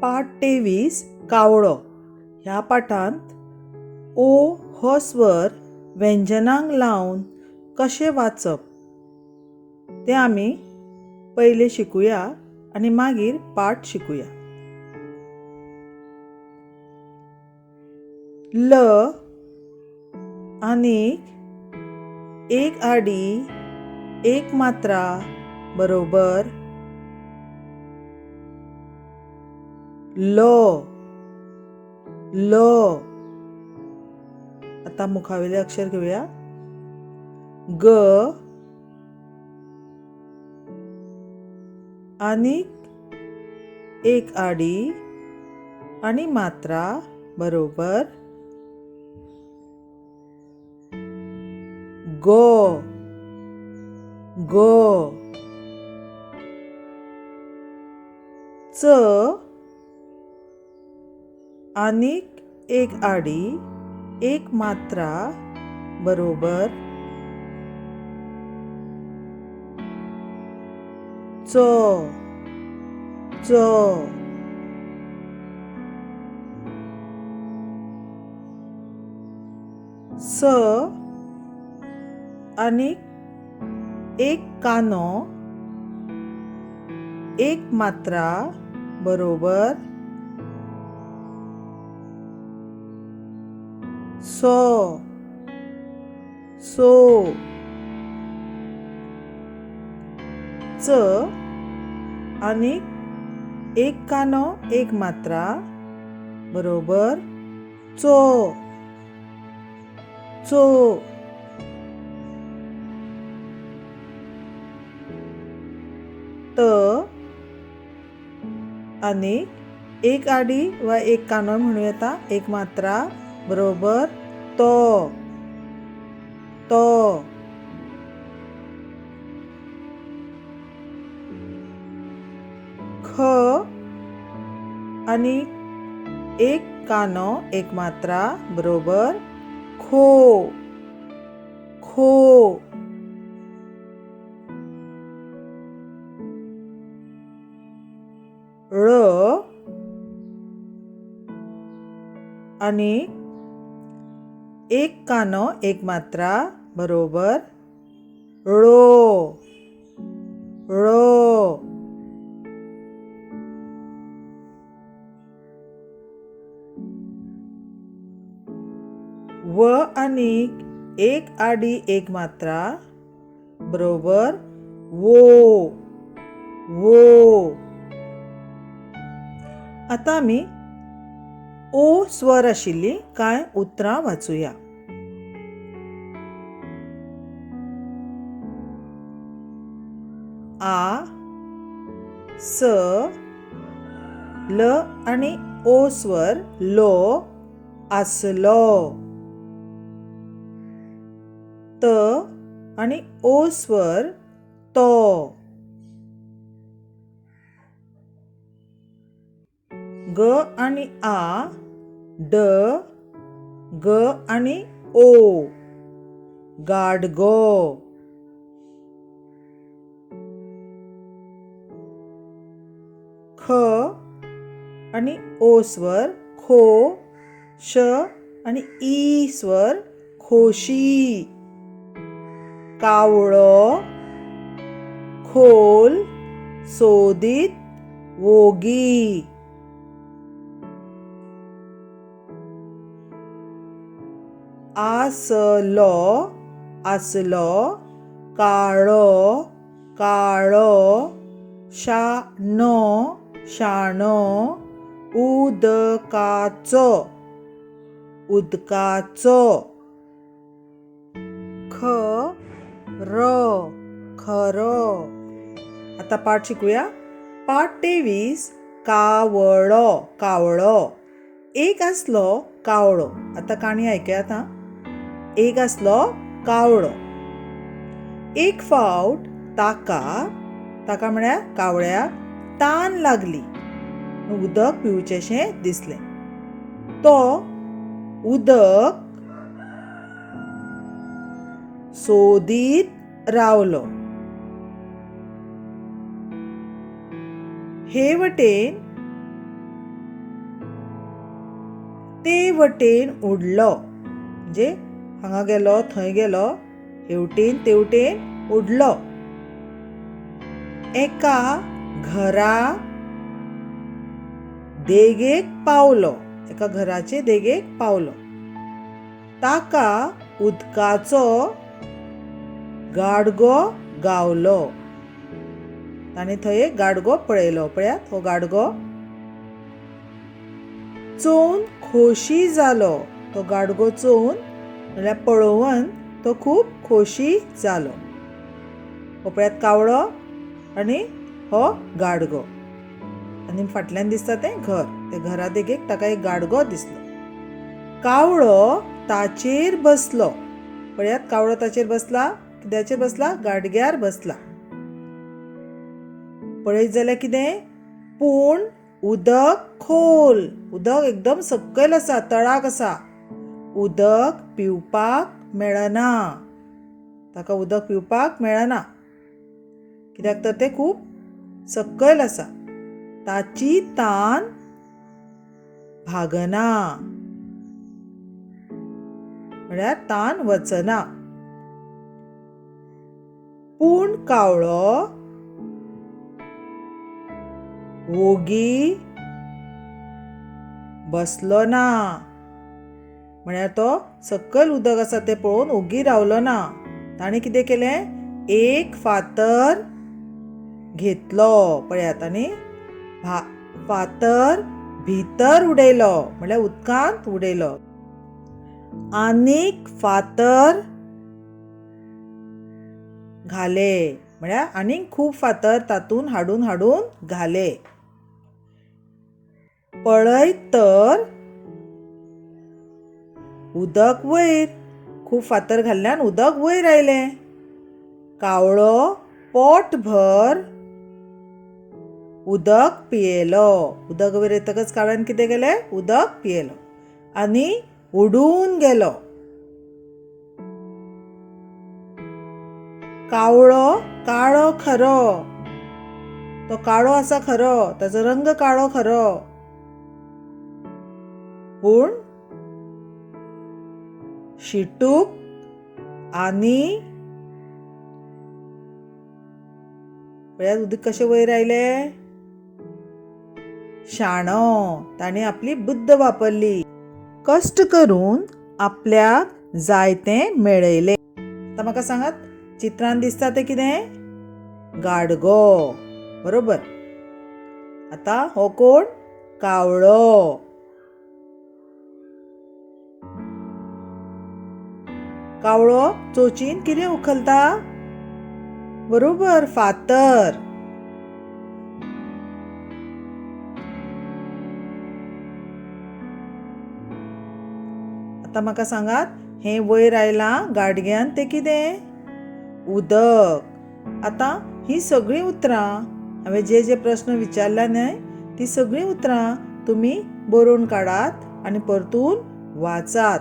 पाठ 23 कावळो. ह्या पाठांत ओ हो स्वर व्यंजनांक लावन कशें वाचप तें आमी पयलें शिकुया आनी मागीर पाठ शिकुया. ल आनीक एक आडी एक मात्रा बरोबर लो. लो. आता मुखावेले अक्षर घेऊया. ग आनीक एक आडी आणि मात्रा बरोबर गो. गो. च आनीक एक आडी एक मात्रा बरोबर चो. चो. स आनीक एक कानो एक मात्रा बरोबर सो. सो. च आनीक एक कानो एक मात्रा बरोबर चो. चो. त आनीक एक आडी वा एक कानो म्हणू येता एक मात्रा बरोबर तो. तो. ख आनीक एक कानो एक मात्रा बरोबर खो. खो. ळ आनीक एक कानो एक मात्रा बरोबर ळो. ळो. व आनीक एक आडी एक मात्रा बरोबर वो. वो. आता आमी ओ स्वर आशिल्ली कांय उतरां वाचूया. आ, स, ल आणि ओ स्वर लो आसलो. त आणि ओ स्वर तो. ग आणि आ ड ग आणि ओ गाडगो. ख आणि ओ स्वर खो. श आणि ई स्वर खोशी. कावळो खोल सोदीत वोगी. आसलो आसलो काळो काळो. शाणो शाणो उदकाचो उदकाचो. खरो खरो. आता पाठ शिकूया. पाठ 23 कावळो. कावळो. एक आसलो कावळो. आता काणी ऐकयात हां. एक आसलो कावळो. एक फावट ताका ताका म्हळ्यार कावळ्याक तान लागली. उदक पिवचेशें दिसलें. तो उदक सोदीत रावलो. हे वटेन ते वटेन उडलो. म्हणजे हांगा गेलो थंय गेलो, हेवटेन तेवटेन उडलो. एका घरा देगेक पावलो. एका घराचे देगेक पावलो. ताका उदकाचो गाडगो गावलो. ताणें थंय एक गाडगो पळयलो. पळयात हो गाडगो. चोवन खोशी जालो. तो गाडगो चोवन म्हळ्यार पळोवन तो खूब खोशी जालो. हो पळयात कावळो आनी हो गाडगो. आनी फाटल्यान दिसता तें घर. ते घरा देगेक ताका एक गाडगो दिसलो. कावळो ताचेर बसलो. पळयात कावळो ताचेर बसला. कित्याचेर बसला? गाडग्यार बसला. पळयत जाल्यार कितें? पूण उदक खोल. उदक एकदम सकयल आसा, तळाक आसा. उदक पिवपाक मेळना. ताका उदक पिवपाक मेळना. कित्याक तर तें खूब सकयल आसा. ताची तान भागना. म्हळ्यार तान वचना. पूण कावळो वोगी बसलो ना. म्हळ्यार तो सकयल उदक आसा तें पळोवन ओगी रावलो ना. ताणें कितें केलें? एक फातर घेतलो. पळयात आनी फातर भितर उडयलो. म्हळ्यार उदकांत उडयलो. आनीक फातर घाले. म्हळ्यार आनीक खूब फातर तातूंत हाडून हाडून घाले. पळयत तर उदक वयर. खूब फातर घाल्ल्यान उदक वयर आयलें. कावळो पोटभर उदक पियेलो. उदक वयर येतकच कावळ्यान कितें केलें? उदक पियेलो आनी उडून गेलो. कावळो काळो खरो. तो काळो आसा खरो. ताचो रंग काळो खरो. पूण शिटूक आनी पळयात उदक कशें वयर आयलें. शाणो. ताणें आपली बुद्द वापरली. कश्ट करून आपल्याक जाय तें मेळयलें. आतां म्हाका सांगात, चित्रांत दिसता तें कितें? गाडगो. बरोबर. आतां हो कोण? कावळो. कावळो चोचीन कितें उखलता? बरोबर, फातर. आतां म्हाका सांगात, हें वयर आयलां गाडग्यान तें कितें? उदक. आतां ही सगळीं उतरां हांवें जे प्रश्न विचारल्या न्हय, ती सगळीं उतरां तुमी बरोवन काडात आनी परतून वाचात.